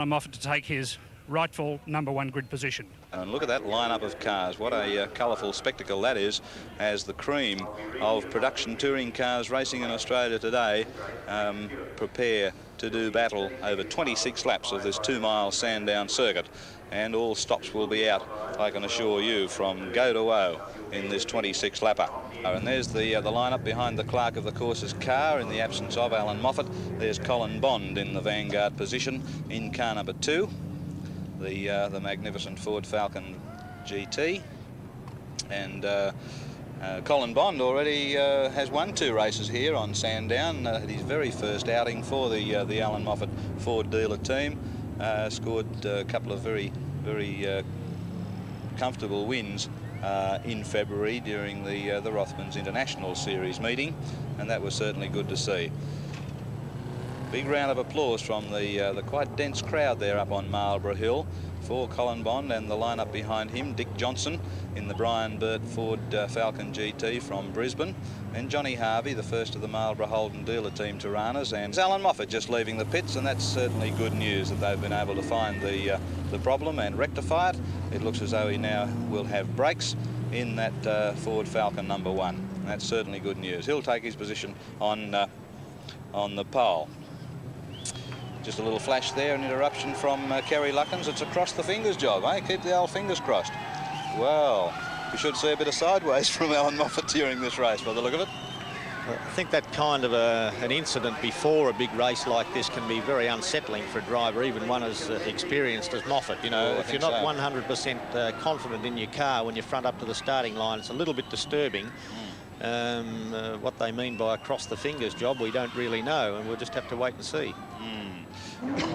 I'm offered to take his rightful #1 grid position. And look at that lineup of cars. What a colourful spectacle that is, as the cream of production touring cars racing in Australia today prepare to do battle over 26 laps of this 2-mile Sandown circuit. And all stops will be out, I can assure you, from go to O in this 26-lapper. And there's the lineup behind the clerk of the course's car in the absence of Alan Moffat. There's Colin Bond in the vanguard position in car number 2. The magnificent Ford Falcon GT, and Colin Bond already has won 2 races here on Sandown at his very first outing for the Alan Moffat Ford dealer team. Scored a couple of very comfortable wins in February during the Rothmans International Series meeting, and that was certainly good to see. Big round of applause from the quite dense crowd there up on Marlborough Hill for Colin Bond, and the lineup behind him, Dick Johnson in the Brian Burt Ford Falcon GT from Brisbane, and Johnny Harvey, the first of the Marlborough Holden dealer team Tiranas, and Alan Moffat just leaving the pits, and that's certainly good news that they've been able to find the problem and rectify it. It looks as though he now will have brakes in that Ford Falcon #1. That's certainly good news. He'll take his position on the pole. Just a little flash there, an interruption from Kerry Luckins. It's a cross the fingers job, eh? Keep the old fingers crossed. Well, we should see a bit of sideways from Alan Moffat during this race by the look of it. I think that kind of an incident before a big race like this can be very unsettling for a driver, even one as experienced as Moffat. You know, if you're not 100% confident in your car when you front up to the starting line, it's a little bit disturbing. What they mean by across the fingers job, we don't really know, and we'll just have to wait and see.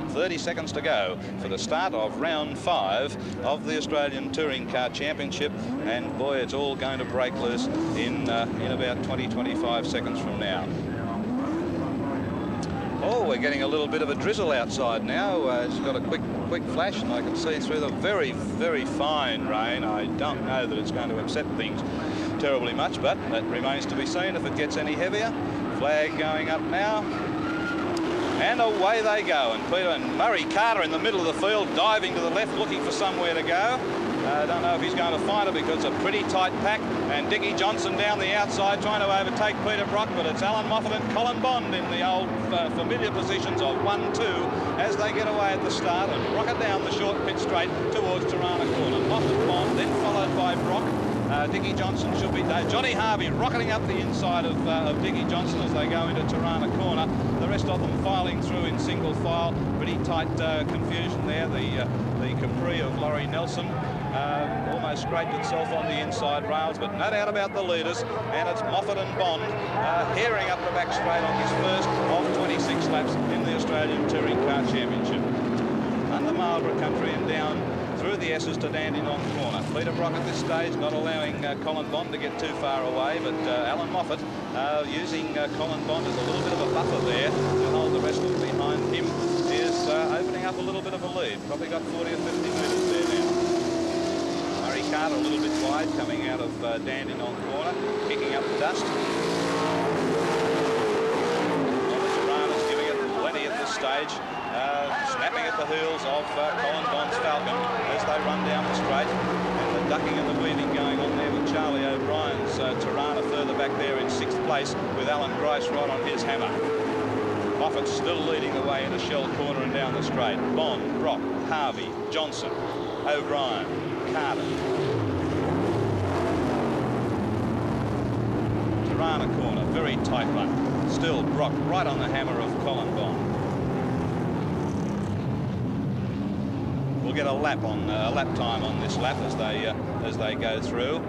30 seconds to go for the start of round 5 of the Australian Touring Car Championship, and boy, it's all going to break loose in about 20-25 seconds from now. Oh, we're getting a little bit of a drizzle outside now. It's got a quick flash, and I can see through the very fine rain. I don't know that it's going to upset things terribly much, but that remains to be seen if it gets any heavier. Flag going up now. And away they go, and Peter and Murray Carter in the middle of the field, diving to the left, looking for somewhere to go. I don't know if he's going to find it because it's a pretty tight pack, and Dickie Johnson down the outside trying to overtake Peter Brock, but it's Alan Moffat and Colin Bond in the old familiar positions of 1-2 as they get away at the start and rocket down the short pit straight towards Tirana Corner. Moffat, Bond, then followed by Brock. Dickie Johnson should be there. Johnny Harvey rocketing up the inside of Dickie Johnson as they go into Tirana Corner. The rest of them filing through in single file. Pretty tight confusion there. The Capri of Laurie Nelson almost scraped itself on the inside rails, but no doubt about the leaders, and it's Moffat and Bond herring up the back straight on his first of 26 laps in the Australian Touring Car Championship. Under Marlborough country and down through the S's to Dandenong Corner. Peter Brock at this stage not allowing Colin Bond to get too far away, but Alan Moffat using Colin Bond as a little bit of a buffer there to hold the rest of them behind him, is opening up a little bit of a lead. Probably got 40 or 50 metres there now. Murray Carter a little bit wide coming out of Dandenong Corner, kicking up the dust. Tiranas giving it plenty at this stage. Snapping at the heels of Colin Bond's Falcon as they run down the straight, and the ducking and the weaving going on there with Charlie O'Brien's Tirana further back there in 6th place with Alan Grice right on his hammer. Moffat still leading the way into Shell Corner and down the straight. Bond, Brock, Harvey, Johnson, O'Brien, Carter. Tirana Corner, very tight run. Still Brock right on the hammer of Colin Bond. We'll get a lap time on this lap as they go through.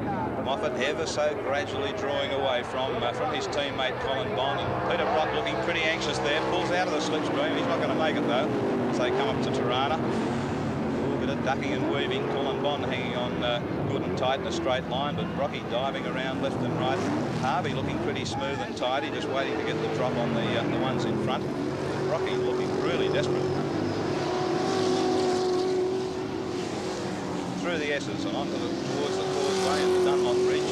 Moffat ever so gradually drawing away from his teammate Colin Bond, and Peter Brock looking pretty anxious there. Pulls out of the slipstream. He's not going to make it though as they come up to Tirana. A little bit of ducking and weaving. Colin Bond hanging on good and tight in a straight line, but Brocky diving around left and right. Harvey looking pretty smooth and tidy, just waiting to get the drop on the ones in front. Brocky looking really desperate. Through the S's and onto towards the causeway and the Dunlop Bridge.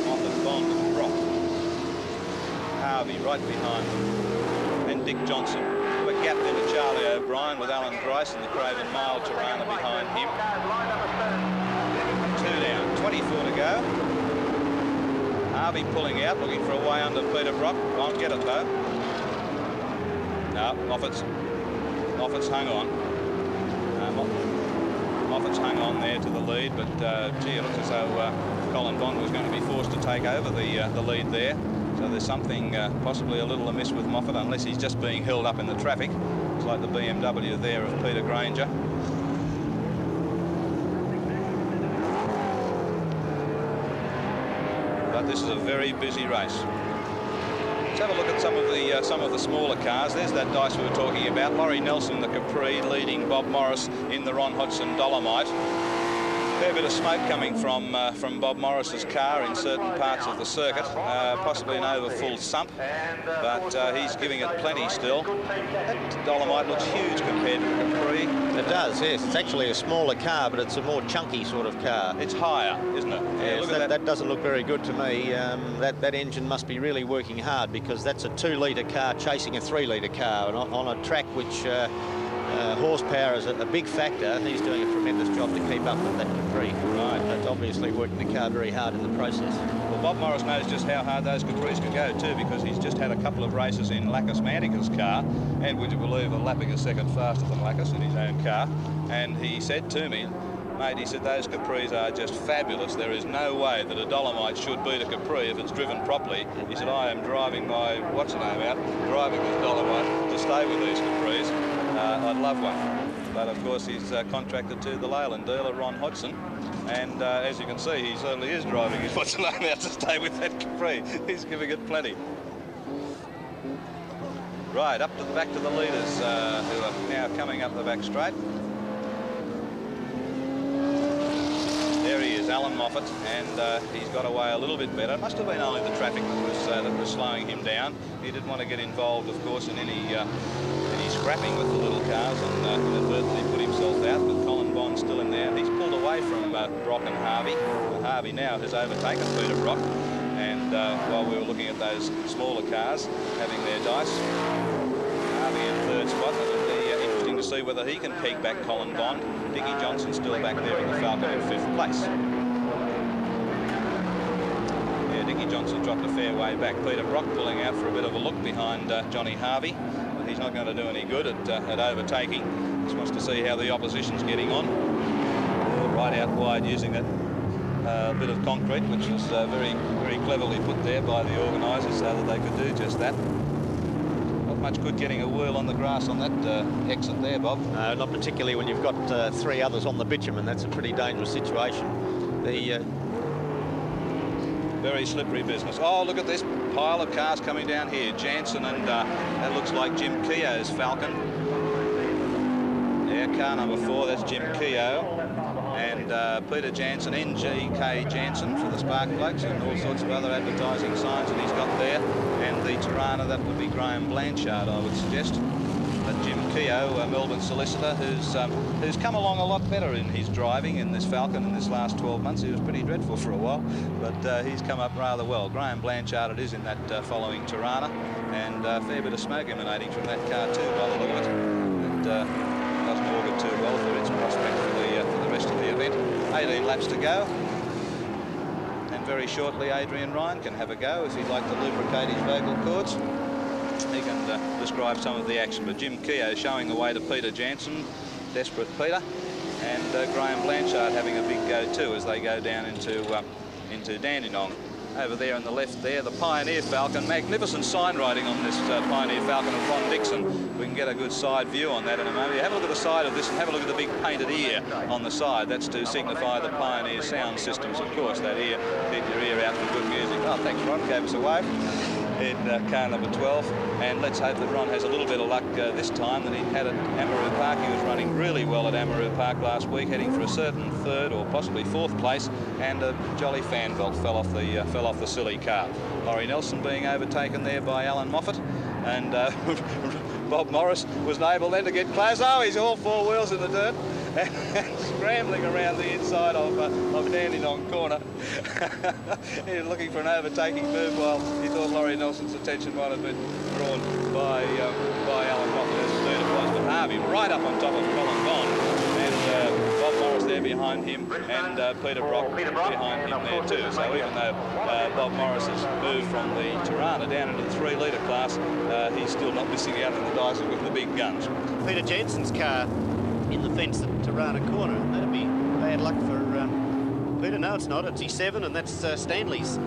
Moffat, Bond and Brock. Harvey right behind them. And Dick Johnson. gap into Charlie O'Brien with Alan Grice and the Craven Mile Tirana behind him. 2 down, 24 to go. Harvey pulling out, looking for a way under Peter Brock. Won't get it though. No, Moffat's hung on. Moffat's hung on there to the lead, but gee, it looks as though Colin Bond was going to be forced to take over the lead there. So there's something possibly a little amiss with Moffat, unless he's just being held up in the traffic. It's like the BMW there of Peter Granger. But this is a very busy race. Let's have a look at some of the smaller cars. There's that Dice we were talking about. Laurie Nelson, the Capri, leading Bob Morris in the Ron Hodgson Dolomite. Fair bit of smoke coming from Bob Morris's car in certain parts of the circuit, possibly an over full sump, but he's giving it plenty still. That Dolomite looks huge compared to the Capri. It does, yes. It's actually a smaller car, but it's a more chunky sort of car. It's higher, isn't it? Yes, look at that doesn't look very good to me. That engine must be really working hard, because that's a 2-litre car chasing a 3-litre car, and on a track which horsepower is a big factor. He's doing a tremendous job to keep up with that Capri. Right, that's obviously working the car very hard in the process. Well, Bob Morris knows just how hard those Capris can go too, because he's just had a couple of races in Lacus Mantica's car, and would you believe, a lapping a second faster than Lacus in his own car. And he said to me, mate, he said, those Capris are just fabulous. There is no way that a Dolomite should beat a Capri if it's driven properly. He said, I am driving my, what's the name out, driving this Dolomite to stay with these Capris. I'd love one. But of course he's contracted to the Leyland dealer, Ron Hodgson. And as you can see, he certainly is driving his what's the name out to stay with that Capri. He's giving it plenty. Right, back to the leaders who are now coming up the back straight. There he is, Alan Moffat, and he's got away a little bit better. It must have been only the traffic that was slowing him down. He didn't want to get involved, of course, in any scrapping with the little cars, and inadvertently put himself out. But Colin Bond still in there. He's pulled away from Brock and Harvey. Harvey now has overtaken Peter Brock, and while we were looking at those smaller cars having their dice, Harvey in third spot. It'll be interesting to see whether he can keep back Colin Bond. Dickie Johnson still back there in the Falcon in 5th place. Yeah, Dickie Johnson dropped a fair way back. Peter Brock pulling out for a bit of a look behind Johnny Harvey. But he's not going to do any good at overtaking. Just wants to see how the opposition's getting on. Right out wide using that bit of concrete, which was very, very cleverly put there by the organisers so that they could do just that. Not much good getting a whirl on the grass on that exit there, Bob. No, not particularly when you've got 3 others on the bitumen. That's a pretty dangerous situation. The very slippery business. Oh, look at this pile of cars coming down here. Jansen and that looks like Jim Keogh's Falcon. Yeah, car number 4, that's Jim Keogh. And Peter Jansen, NGK Jansen for the Spark Blokes, and all sorts of other advertising signs that he's got there. And the Tirana, that would be Graham Blanchard, I would suggest. But Jim Keogh, a Melbourne solicitor, who's come along a lot better in his driving in this Falcon in this last 12 months. He was pretty dreadful for a while, but he's come up rather well. Graham Blanchard it is in that following Tirana, and a fair bit of smoke emanating from that car too, by the look of it. And doesn't augur too well for its prospect for the rest of the event. 18 laps to go. And very shortly, Adrian Ryan can have a go if he'd like to lubricate his vocal cords. He can describe some of the action, but Jim Keogh showing the way to Peter Jansen, desperate Peter, and Graham Blanchard having a big go too as they go down into Dandenong. Over there on the left there, the Pioneer Falcon. Magnificent sign writing on this Pioneer Falcon of Ron Dixon. We can get a good side view on that in a moment. Have a look at the side of this and have a look at the big painted ear on the side. That's to signify the Pioneer sound systems, of course, that ear. Keep your ear out for good music. Oh, thanks, Ron. Gave us a wave. In car number 12, and let's hope that Ron has a little bit of luck this time than he had at Amaroo Park. He was running really well at Amaroo Park last week, heading for a certain 3rd or possibly 4th place, and a jolly fan belt fell off the silly car. Laurie Nelson being overtaken there by Alan Moffat, and Bob Morris was able then to get close. Oh, he's all 4 wheels in the dirt. And scrambling around the inside of Dandenong corner. He was looking for an overtaking move while he thought Laurie Nelson's attention might have been drawn by Alan Moffat. but Harvey right up on top of Colin Bond, and Bob Morris there behind him, and Peter Brock behind him there too. So even though Bob Morris has moved from the Tirana down into the 3-litre class, he's still not missing out on the dice with the big guns. Peter Jensen's car in the fence at Tirana Corner. That'd be bad luck for Peter. No, it's not. It's E7, and that's Stanley's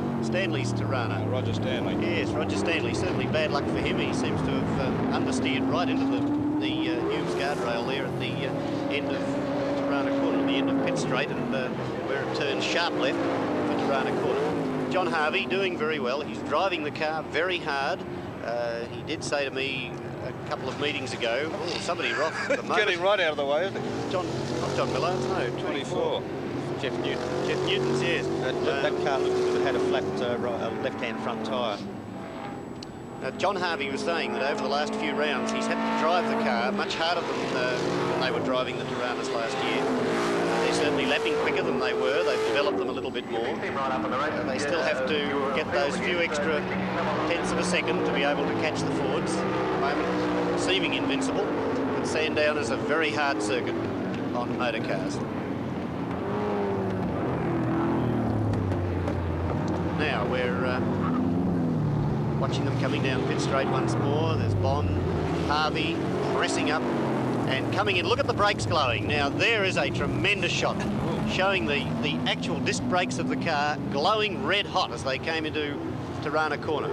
Tirana. Roger Stanley. Yes, Roger Stanley. Certainly bad luck for him. He seems to have understeered right into the Humes guardrail there at the end of Tirana Corner, the end of Pitt Straight, and where it turns sharp left for Tirana Corner. John Harvey doing very well. He's driving the car very hard. He did say to me a couple of meetings ago, oh, somebody rocked the moment. Getting right out of the way, isn't it? Not John Millards, no, 24. Jeff Newton. Jeff Newton's, yes. That car looked as if it had a flat left-hand front tyre. John Harvey was saying that over the last few rounds he's had to drive the car much harder than they were driving the Tiranas last year. They're certainly lapping quicker than they were. They've developed them a little bit more. They still have to get those few extra tenths of a second to be able to catch the Fords. At the moment, seeming invincible. But Sandown is a very hard circuit on motor cars. Now we're watching them coming down Pitt Straight once more. There's Bond, Harvey pressing up and coming in. Look at the brakes glowing. Now there is a tremendous shot showing the actual disc brakes of the car glowing red hot as they came into Tirana Corner.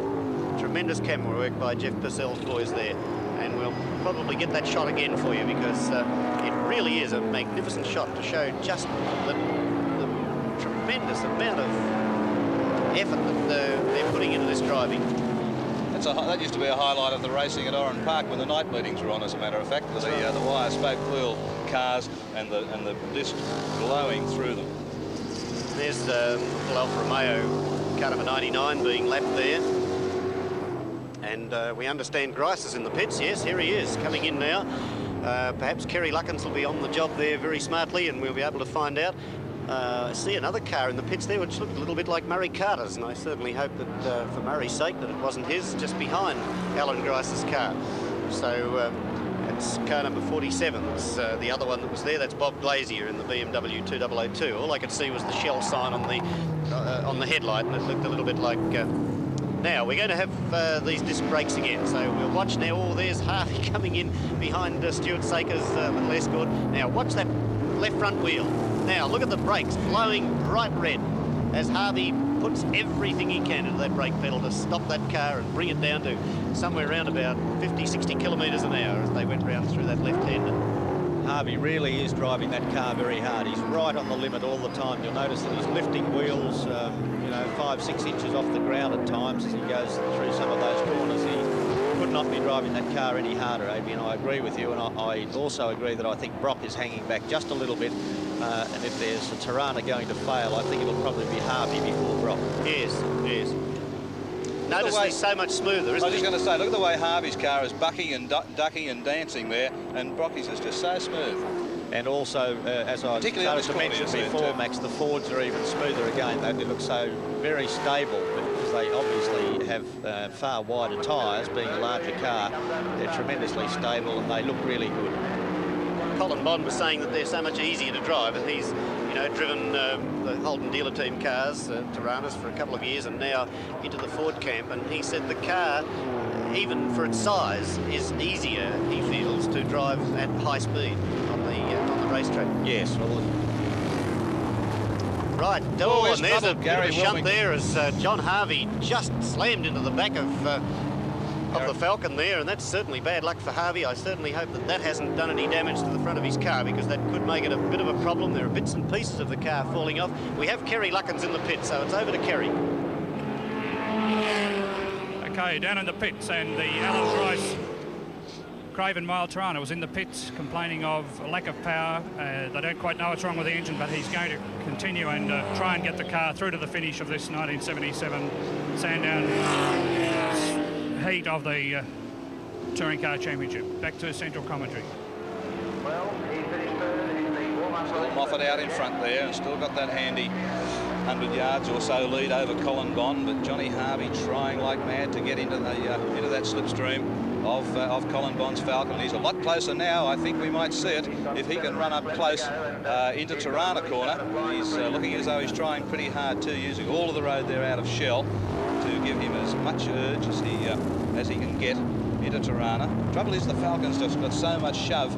Tremendous camera work by Jeff Purcell's boys there, and we'll probably get that shot again for you because it really is a magnificent shot to show just the tremendous amount of effort that they're putting into this driving. That used to be a highlight of the racing at Oran Park when the night meetings were on, as a matter of fact, with the wire spoke wheel cars and the disc glowing through them. There's the little Alfa Romeo car number 99 being lapped there. And we understand Grice is in the pits. Yes, here he is, coming in now. Perhaps Kerry Luckins will be on the job there very smartly, and we'll be able to find out. I see another car in the pits there which looked a little bit like Murray Carter's, and I certainly hope that for Murray's sake that it wasn't his, just behind Alan Grice's car. So it's car number 47. It's the other one that was there. That's Bob Glazier in the BMW 2002. All I could see was the Shell sign on the headlight, and it looked a little bit like... Now we're going to have these disc brakes again, so we'll watch now. Oh, there's Harvey coming in behind Stuart Saker's little Escort. Now watch that left front wheel. Now look at the brakes glowing bright red as Harvey puts everything he can into that brake pedal to stop that car and bring it down to somewhere around about 50-60 kilometres an hour as they went round through that left-hander. Harvey really is driving that car very hard. He's right on the limit all the time. You'll notice that he's lifting wheels, 5-6 inches off the ground at times as he goes through some of those corners. He could not be driving that car any harder, Adrian. I agree with you, and I also agree that I think Brock is hanging back just a little bit. And if there's a Tirana going to fail, I think it'll probably be Harvey before Brock. Yes. Notice he's so much smoother, isn't he? I was just going to say, look at the way Harvey's car is bucking and ducking and dancing there, and Brocky's is just so smooth. And also, as I started to mention before, Max, the Fords are even smoother again. They look so very stable because they obviously have far wider tyres, being a larger car. They're tremendously stable and they look really good. Colin Bond was saying that they're so much easier to drive, and he's driven the Holden dealer team cars, Tiranas, for a couple of years, and now into the Ford camp, and he said the car, even for its size, is easier, he feels, to drive at high speed on the racetrack. Yes. Well, right. Oh, and there's a bit of a shunt there as John Harvey just slammed into the back of the Falcon there, and that's certainly bad luck for Harvey. I certainly hope that hasn't done any damage to the front of his car, because that could make it a bit of a problem. There are bits and pieces of the car falling off. We have Kerry Luckins in the pit, so it's over to Kerry. Okay, down in the pits, and the Alan Grice Craven Mile Tirana was in the pits complaining of a lack of power. They don't quite know what's wrong with the engine, but he's going to continue and try and get the car through to the finish of this 1977 Sandown heat of the Touring Car Championship. Back to central commentary. Well, he finished third in the warm-up. Still Moffat out in front there, and still got that handy 100 yards or so lead over Colin Bond, but Johnny Harvey trying like mad to get into that slipstream of Colin Bond's Falcon. He's a lot closer now. I think we might see it if he can run up close into Tirana corner. He's looking as though he's trying pretty hard too, using all of the road there out of Shell to give him as much urge as he can get into Tirana. Trouble is the Falcon's just got so much shove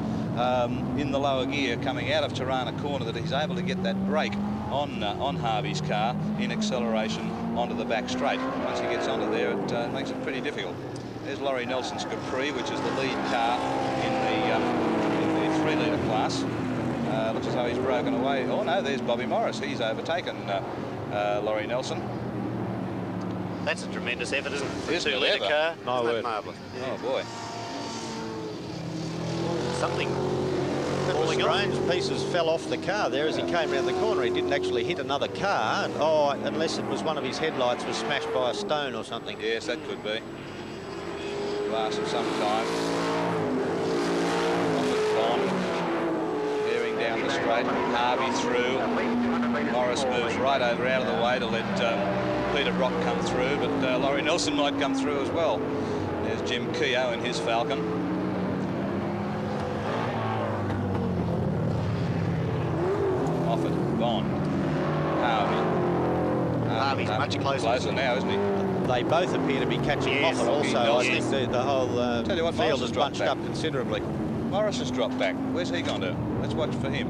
in the lower gear coming out of Tirana corner that he's able to get that brake on Harvey's car in acceleration onto the back straight. Once he gets onto there, it makes it pretty difficult. There's Laurie Nelson's Capri, which is the lead car in the 3-litre class. Looks as though he's broken away. Oh no, there's Bobby Morris. He's overtaken Laurie Nelson. That's a tremendous effort, isn't it? For a Isn't it 2-litre ever? car. My Isn't that word. marvellous? Yeah. Oh boy. Something Well, falling off. strange pieces fell off the car there as he came around the corner. He didn't actually hit another car. And, oh, unless it was one of his headlights was smashed by a stone or something. Yes, that could be. Glass of some kind. Bond. Bearing down the straight. Harvey through. Morris moves right over out of the way to let Peter Brock come through, but Laurie Nelson might come through as well. There's Jim Keogh in his Falcon. Moffat, Bond, Harvey. Harvey's much closer now, isn't he? They both appear to be catching Yes, Moffat also. I yes. think the whole Tell you what, Morris field has has dropped bunched back. up considerably. Morris has dropped back. Where's he gone to? Let's watch for him.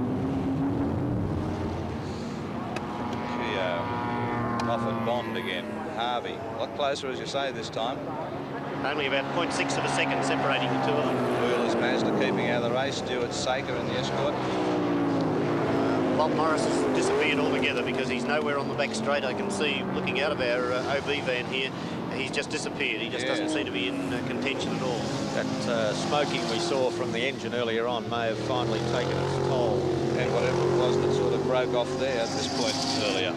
Keogh, Moffat, Bond again. Harvey, a lot closer as you say this time. Only about 0.6 of a second separating the two of them. Wheeler's Mazda keeping out of the race. Stuart Saker in the escort. Bob Morris has disappeared altogether because he's nowhere on the back straight. I can see, looking out of our OB van here, he's just disappeared. He just doesn't seem to be in contention at all. That smoking we saw from the engine earlier on may have finally taken its toll. And whatever it was that sort of broke off there at this point earlier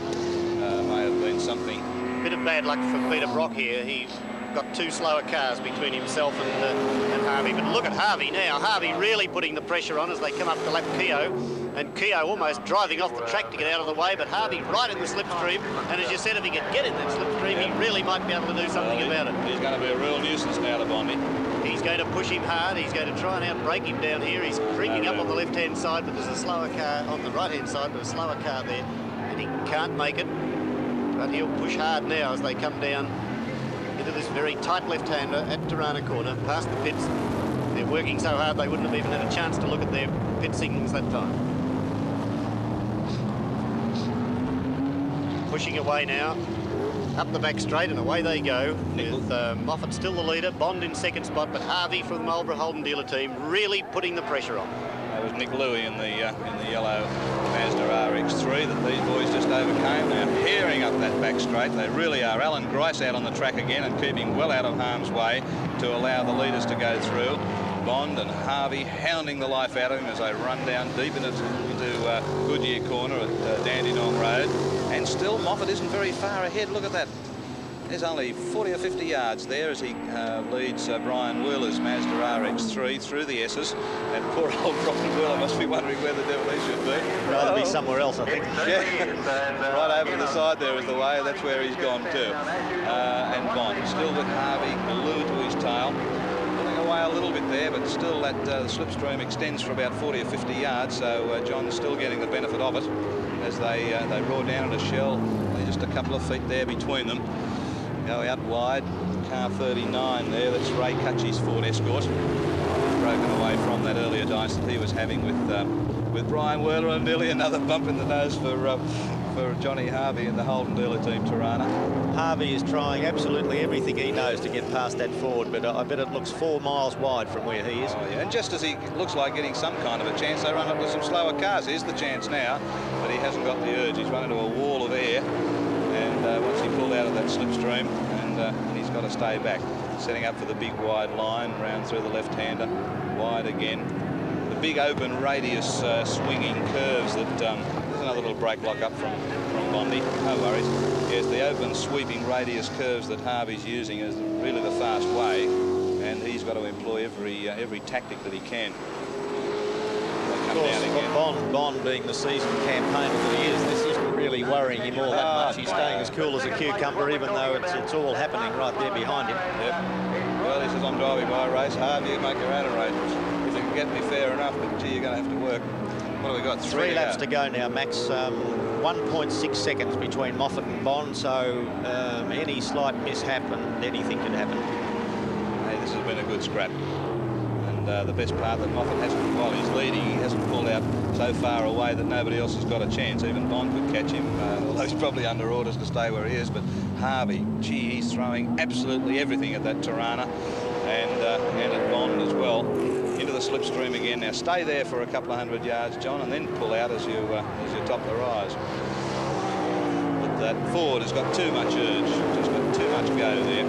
may have been something. Bit of bad luck for Peter Brock here. He got two slower cars between himself and Harvey. But look at Harvey now. Harvey really putting the pressure on as they come up to lap Keogh. And Keogh almost driving off the track to get out of the way, but Harvey right in the slipstream. And as you said, if he could get in that slipstream, he really might be able to do something about it. He's going to be a real nuisance now to Bondy. He's going to push him hard. He's going to try and outbrake him down here. He's creeping up on the left-hand side, but there's a slower car on the right-hand side, but a slower car there, and he can't make it. But he'll push hard now as they come down into this very tight left-hander at Tirana corner, past the pits. They're working so hard they wouldn't have even had a chance to look at their pit signals that time. Pushing away now, up the back straight, and away they go, with Moffat still the leader, Bond in second spot, but Harvey from the Marlborough Holden dealer team really putting the pressure on. That was Nick Louie in the yellow Mazda RX-3 that these boys just overcame. They're hearing up that back straight. They really are. Alan Grice out on the track again and keeping well out of harm's way to allow the leaders to go through. Bond and Harvey hounding the life out of him as they run down deep into Goodyear corner at Dandenong Road. And still Moffat isn't very far ahead. Look at that. There's only 40 or 50 yards there as he leads Brian Wheeler's Mazda RX-3 through the S's. And poor old Brian Wheeler must be wondering where the devil he should be. Rather be somewhere else, I think. Yeah. Right over to the side there is the way. That's where he's gone to. And Bond still with Harvey glued to his tail. Pulling away a little bit there, but still that the slipstream extends for about 40 or 50 yards. So John's still getting the benefit of it as they roar down into Shell. Only just a couple of feet there between them. Go out wide, car 39 there, that's Ray Cutchy's Ford Escort. Broken away from that earlier dice that he was having with Brian Wheeler, and nearly another bump in the nose for Johnny Harvey and the Holden dealer team Tirana. Harvey is trying absolutely everything he knows to get past that Ford, but I bet it looks 4 miles wide from where he is. Oh, yeah. And just as he looks like getting some kind of a chance, they run up with some slower cars. Here's the chance now, but he hasn't got the urge. He's run into a wall of air. And once he pulled out of that slipstream, and he's got to stay back. Setting up for the big wide line, round through the left-hander, wide again. The big open radius swinging curves that, there's another little brake lock up from Bondy, no worries. Yes, the open sweeping radius curves that Harvey's using is really the fast way, and he's got to employ every tactic that he can. Of course, Bond being the seasoned campaigner that he is, this isn't really worrying him all that much. He's staying as cool as a cucumber, even though it's all happening right there behind him. Yep. Well, he says, I'm driving my race. Harvey, you make your own arrangements. If you can get me fair enough, but gee, you're going to have to work. What have we got? Three laps to go now, Max. 1.6 seconds between Moffat and Bond, so any slight mishap and anything could happen. Hey, this has been a good scrap. And the best part that Moffat hasn't, while he's leading, he hasn't pulled out so far away that nobody else has got a chance. Even Bond could catch him, although he's probably under orders to stay where he is. But Harvey, gee, he's throwing absolutely everything at that Tirana, and at Bond as well. Into the slipstream again. Now stay there for a couple of 100 yards, John, and then pull out as you top the rise. But that Ford has got too much urge, just got too much go there.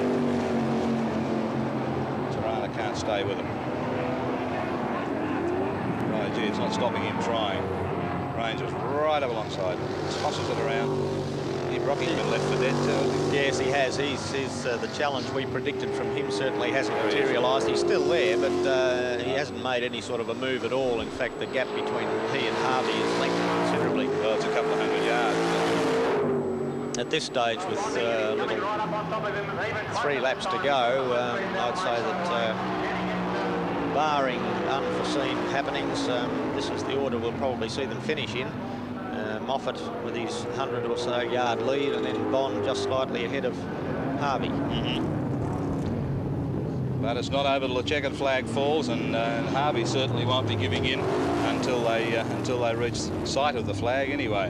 Tirana can't stay with him. Oh, gee, it's not stopping him trying. Ranger's right up alongside, tosses it around. Rocky's been left for dead too. Yes, he has. He's the challenge we predicted from him certainly hasn't materialised. He's still there, but he hasn't made any sort of a move at all. In fact, the gap between he and Harvey is lengthened considerably. Well, it's a couple of 100 yards. At this stage, with little 3 laps to go, I'd say that barring unforeseen happenings, this is the order we'll probably see them finish in. Moffat with his 100 or so yard lead, and then Bond just slightly ahead of Harvey. But it's not over till the checkered flag falls, and Harvey certainly won't be giving in until they reach sight of the flag anyway.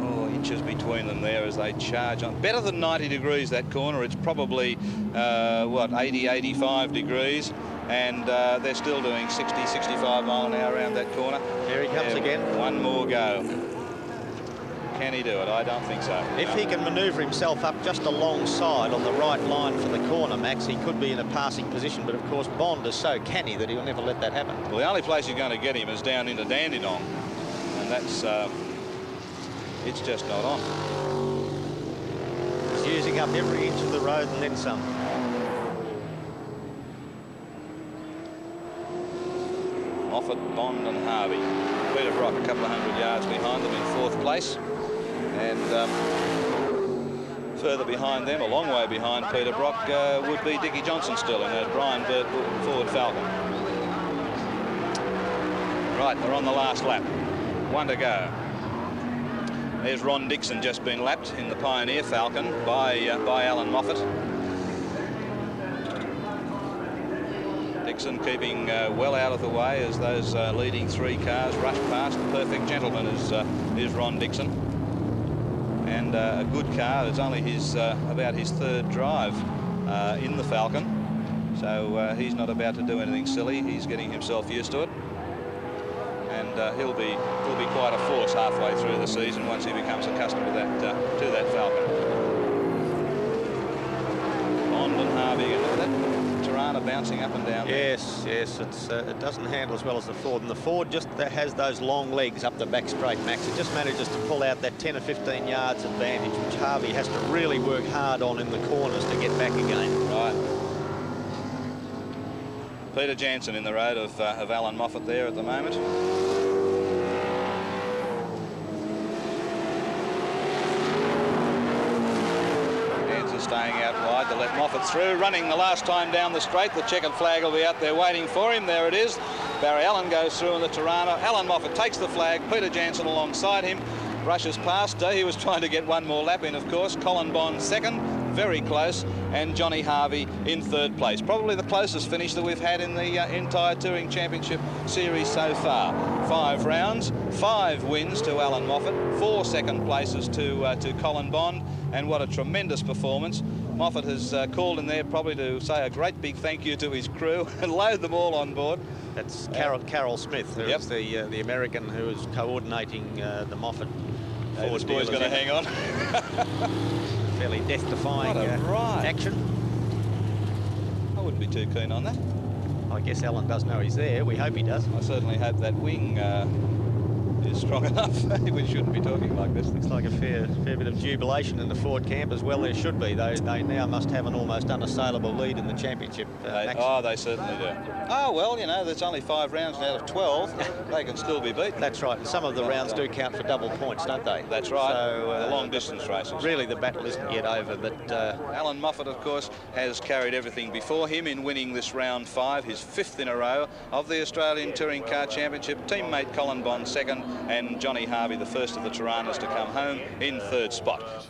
Oh, inches between them there as they charge on. Better than 90 degrees that corner. It's probably what, 80, 85 degrees. And they're still doing 60, 65 mile an hour around that corner. Here he comes again. One more go. Can he do it? I don't think so. If he can manoeuvre himself up just alongside on the right line for the corner, Max, he could be in a passing position. But, of course, Bond is so canny that he'll never let that happen. Well, the only place you're going to get him is down into Dandenong. And that's... it's just not on. He's using up every inch of the road and then some. Moffat, Bond and Harvey. Peter Brock a couple of 100 yards behind them in 4th place. And further behind them, a long way behind Peter Brock, would be Dickie Johnson still in a Brian Bird Ford Falcon. Right, they're on the last lap. 1 to go. There's Ron Dixon just been lapped in the Pioneer Falcon by Alan Moffat. Dixon keeping well out of the way as those leading 3 cars rush past. The perfect gentleman is Ron Dixon, and a good car. It's only about his 3rd drive in the Falcon, so he's not about to do anything silly. He's getting himself used to it, and he'll be quite a force halfway through the season once he becomes accustomed to that Falcon. Bond and Harvey, and look at that Tirana bouncing up and down. Yes, yes, it doesn't handle as well as the Ford, and the Ford just has those long legs up the back straight, Max. It just manages to pull out that 10 or 15 yards advantage, which Harvey has to really work hard on in the corners to get back again. Right. Peter Jansen in the road of Alan Moffat there at the moment. Staying out wide to let Moffat through, running the last time down the straight. The checkered flag will be out there waiting for him. There it is. Barry Allen goes through in the Tirana. Alan Moffat takes the flag. Peter Jansen alongside him, rushes past. He was trying to get one more lap in, of course. Colin Bond 2nd, very close, and Johnny Harvey in 3rd place. Probably the closest finish that we've had in the entire Touring Championship series so far. 5 rounds, 5 wins to Alan Moffat, 4 second places to Colin Bond, and what a tremendous performance. Moffat has called in there probably to say a great big thank you to his crew and load them all on board. That's Carol Smith, who is the American who is coordinating the Moffat Ford. This boy's going to hang on. Fairly death-defying action. I wouldn't be too keen on that. I guess Alan does know he's there. We hope he does. I certainly hope that wing is strong enough. We shouldn't be talking like this. Looks like a fair bit of jubilation in the Ford camp as well. There should be. They now must have an almost unassailable lead in the championship. They certainly do. Oh, well, you know, there's only 5 rounds out of 12. They can still be beaten. That's right. And some of the rounds do count for double points, don't they? That's right. So, the long distance races. Really, the battle isn't yet over. But Alan Moffat, of course, has carried everything before him in winning this round 5, his 5th in a row of the Australian Touring Car Championship. Teammate Colin Bond 2nd, and Johnny Harvey, the first of the Tiranas to come home, in 3rd spot.